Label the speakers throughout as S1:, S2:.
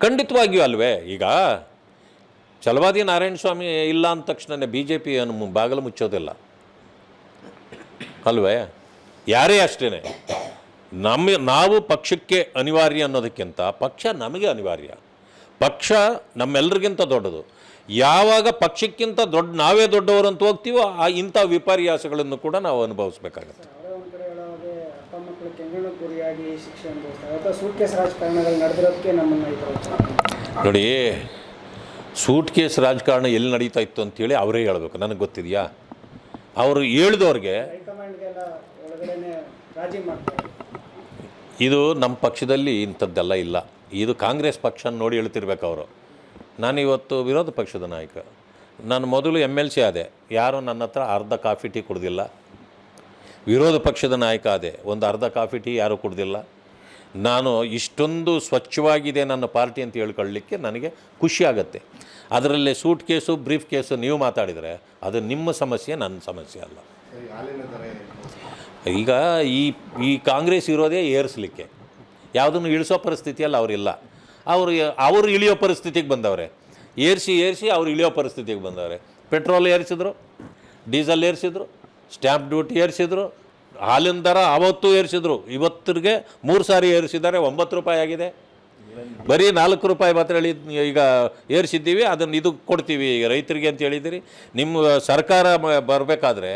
S1: ಖಂಡಿತವಾಗಿಯೂ ಅಲ್ವೇ. ಈಗ ಛಲವಾದಿ ನಾರಾಯಣ ಸ್ವಾಮಿ ಇಲ್ಲ ಅಂದ ತಕ್ಷಣವೇ ಬಿ ಜೆ ಪಿಯನ್ನು ಬಾಗಿಲು ಮುಚ್ಚೋದಿಲ್ಲ ಅಲ್ವೇ. ಯಾರೇ ಅಷ್ಟೇ, ನಾವು ಪಕ್ಷಕ್ಕೆ ಅನಿವಾರ್ಯ ಅನ್ನೋದಕ್ಕಿಂತ ಪಕ್ಷ ನಮಗೆ ಅನಿವಾರ್ಯ. ಪಕ್ಷ ನಮ್ಮೆಲ್ಲರಿಗಿಂತ ದೊಡ್ಡದು. ಯಾವಾಗ ಪಕ್ಷಕ್ಕಿಂತ ನಾವೇ ದೊಡ್ಡವರು ಅಂತ ಹೋಗ್ತೀವೋ ಇಂಥ ವಿಪರ್ಯಾಸಗಳನ್ನು ಕೂಡ ನಾವು ಅನುಭವಿಸ್ಬೇಕಾಗತ್ತೆ. ನೋಡಿ, ಸೂಟ್ ಕೇಸ್ ರಾಜಕಾರಣ ಎಲ್ಲಿ ನಡೀತಾ ಇತ್ತು ಅಂತೇಳಿ ಅವರೇ ಹೇಳಬೇಕು, ನನಗೆ ಗೊತ್ತಿದೆಯಾ? ಅವರು ಹೇಳಿದವ್ರಿಗೆ ಇದು ನಮ್ಮ ಪಕ್ಷದಲ್ಲಿ ಇಂಥದ್ದೆಲ್ಲ ಇಲ್ಲ, ಇದು ಕಾಂಗ್ರೆಸ್ ಪಕ್ಷ ನೋಡಿ ಹೇಳ್ತಿರ್ಬೇಕು ಅವರು. ನಾನಿವತ್ತು ವಿರೋಧ ಪಕ್ಷದ ನಾಯಕ. ನಾನು ಮೊದಲು MLC ಆದೆ, ಯಾರೂ ನನ್ನ ಹತ್ರ ಅರ್ಧ ಕಾಫಿ ಟೀ ಕುಡ್ದಿಲ್ಲ. ವಿರೋಧ ಪಕ್ಷದ ನಾಯಕ ಆದೆ, ಒಂದು ಅರ್ಧ ಕಾಫಿ ಟೀ ಯಾರೂ ಕುಡ್ದಿಲ್ಲ. ನಾನು ಇಷ್ಟೊಂದು ಸ್ವಚ್ಛವಾಗಿದೆ ನನ್ನ ಪಾರ್ಟಿ ಅಂತ ಹೇಳ್ಕೊಳ್ಳಿಕ್ಕೆ ನನಗೆ ಖುಷಿ ಆಗುತ್ತೆ. ಅದರಲ್ಲಿ ಸೂಟ್ ಕೇಸು ಬ್ರೀಫ್ ಕೇಸು ನೀವು ಮಾತಾಡಿದರೆ ಅದು ನಿಮ್ಮ ಸಮಸ್ಯೆ, ನನ್ನ ಸಮಸ್ಯೆ ಅಲ್ಲ. ಈಗ ಈ ಕಾಂಗ್ರೆಸ್ ಇರೋದೇ ಏರಿಸಲಿಕ್ಕೆ, ಯಾವುದನ್ನು ಇಳಿಸೋ ಪರಿಸ್ಥಿತಿಯಲ್ಲಿ ಅವರಿಲ್ಲ. ಅವರು ಇಳಿಯೋ ಪರಿಸ್ಥಿತಿಗೆ ಬಂದವ್ರೆ. ಏರಿಸಿ ಅವ್ರು ಇಳಿಯೋ ಪರಿಸ್ಥಿತಿಗೆ ಬಂದವ್ರೆ. ಪೆಟ್ರೋಲ್ ಏರಿಸಿದ್ರು, ಡೀಸೆಲ್ ಏರಿಸಿದ್ರು, ಸ್ಟ್ಯಾಂಪ್ ಡ್ಯೂಟಿ ಏರಿಸಿದ್ರು, ಹಾಲಿನ ದರ ಅವತ್ತು ಏರಿಸಿದ್ರು. ಇವತ್ತಿಗೆ 3 ಸಾರಿ ಏರಿಸಿದ್ದಾರೆ, 9 ರೂಪಾಯಿ ಆಗಿದೆ. ಬರೀ 4 ರೂಪಾಯಿ ಮಾತ್ರ ಈಗ ಏರಿಸಿದ್ದೀವಿ, ಅದನ್ನು ಇದು ಕೊಡ್ತೀವಿ ಈಗ ರೈತರಿಗೆ ಅಂತ ಹೇಳಿದ್ದೀರಿ. ನಿಮ್ಮ ಸರ್ಕಾರ ಬರಬೇಕಾದ್ರೆ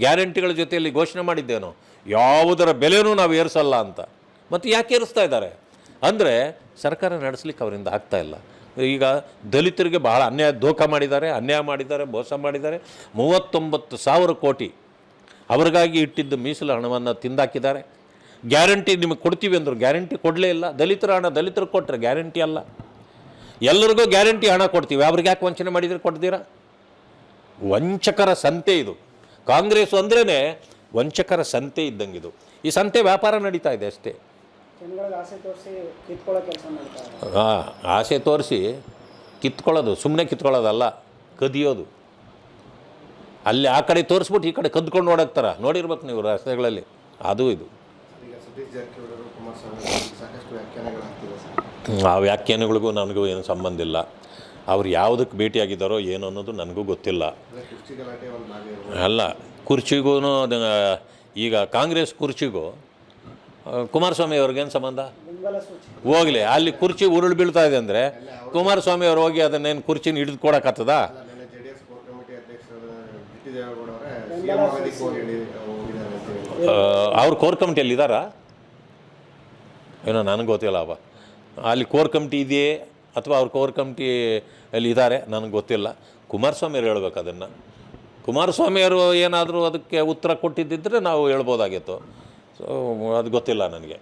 S1: ಗ್ಯಾರಂಟಿಗಳ ಜೊತೆಯಲ್ಲಿ ಘೋಷಣೆ ಮಾಡಿದ್ದೇನೋ ಯಾವುದರ ಬೆಲೆನೂ ನಾವು ಏರಿಸಲ್ಲ ಅಂತ. ಮತ್ತು ಯಾಕೆ ಏರಿಸ್ತಾ ಇದ್ದಾರೆ ಅಂದರೆ ಸರ್ಕಾರ ನಡೆಸಲಿಕ್ಕೆ ಅವರಿಂದ ಆಗ್ತಾಯಿಲ್ಲ. ಈಗ ದಲಿತರಿಗೆ ಬಹಳ ಧೋಖ ಮಾಡಿದ್ದಾರೆ, ಅನ್ಯಾಯ ಮಾಡಿದ್ದಾರೆ, ಮೋಸ ಮಾಡಿದ್ದಾರೆ. 39,000 ಕೋಟಿ ಅವ್ರಿಗಾಗಿ ಇಟ್ಟಿದ್ದ ಮೀಸಲು ಹಣವನ್ನು ತಿಂದಾಕಿದ್ದಾರೆ. ಗ್ಯಾರಂಟಿ ನಿಮಗೆ ಕೊಡ್ತೀವಿ ಅಂದರು, ಗ್ಯಾರಂಟಿ ಕೊಡಲೇ ಇಲ್ಲ. ದಲಿತರ ಹಣ ದಲಿತರಿಗೆ ಕೊಟ್ಟರೆ ಗ್ಯಾರಂಟಿ ಅಲ್ಲ. ಎಲ್ಲರಿಗೂ ಗ್ಯಾರಂಟಿ ಹಣ ಕೊಡ್ತೀವಿ, ಅವ್ರಿಗೆ ಯಾಕೆ ವಂಚನೆ ಮಾಡಿದರೆ ಕೊಡ್ತೀರಾ? ವಂಚಕರ ಸಂತೆ ಇದು. ಕಾಂಗ್ರೆಸ್ ಅಂದ್ರೇ ವಂಚಕರ ಸಂತೆ ಇದ್ದಂಗಿದು. ಈ ಸಂತೆ ವ್ಯಾಪಾರ ನಡೀತಾ ಇದೆ ಅಷ್ಟೇ. ಆಸೆ ತೋರಿಸಿ ಕಿತ್ಕೊಳ್ಳೋದು, ಸುಮ್ಮನೆ ಕಿತ್ಕೊಳ್ಳೋದಲ್ಲ, ಕದಿಯೋದು. ಅಲ್ಲಿ ಆ ಕಡೆ ತೋರಿಸ್ಬಿಟ್ಟು ಈ ಕಡೆ ಕದ್ಕೊಂಡು ಓಡಾಕ್ತಾರ, ನೋಡಿರ್ಬೇಕು ನೀವು ರಸ್ತೆಗಳಲ್ಲಿ. ಅದು ಇದು ಆ ವ್ಯಾಖ್ಯಾನಗಳಿಗೂ ನನಗೂ ಏನು ಸಂಬಂಧ ಇಲ್ಲ. ಅವ್ರು ಯಾವುದಕ್ಕೆ ಭೇಟಿಯಾಗಿದ್ದಾರೋ ಏನು ಅನ್ನೋದು ನನಗೂ ಗೊತ್ತಿಲ್ಲ. ಅಲ್ಲ, ಕುರ್ಚಿಗೂ ಈಗ ಕಾಂಗ್ರೆಸ್ ಕುರ್ಚಿಗೂ ಕುಮಾರಸ್ವಾಮಿ ಅವ್ರಿಗೇನು ಸಂಬಂಧ? ಹೋಗಲಿ, ಅಲ್ಲಿ ಕುರ್ಚಿ ಉರುಳು ಬೀಳ್ತಾ ಇದೆ ಅಂದರೆ ಕುಮಾರಸ್ವಾಮಿ ಅವ್ರು ಹೋಗಿ ಅದನ್ನೇನು ಕುರ್ಚಿನ ಹಿಡಿದು ಕೊಡೋಕ್ಕತ್ತದ? ಅವ್ರು ಕೋರ್ ಕಮಿಟಿಯಲ್ಲಿ ಇದ್ದಾರಾ ಏನೋ ನನಗೆ ಗೊತ್ತಿಲ್ಲ. ಅಲ್ಲಿ ಕೋರ್ ಕಮಿಟಿ ಇದೆಯೇ ಅಥವಾ ಅವ್ರು ಕೋರ್ ಕಮಿಟಿಯಲ್ಲಿ ಇದ್ದಾರೆ ನನಗೆ ಗೊತ್ತಿಲ್ಲ. ಕುಮಾರಸ್ವಾಮಿಯವ್ರು ಹೇಳ್ಬೇಕು ಅದನ್ನು. ಕುಮಾರಸ್ವಾಮಿಯವರು ಏನಾದರೂ ಅದಕ್ಕೆ ಉತ್ತರ ಕೊಟ್ಟಿದ್ದಿದ್ರೆ ನಾವು ಹೇಳ್ಬೋದಾಗಿತ್ತು. ಸೊ ಅದು ಗೊತ್ತಿಲ್ಲ ನನಗೆ.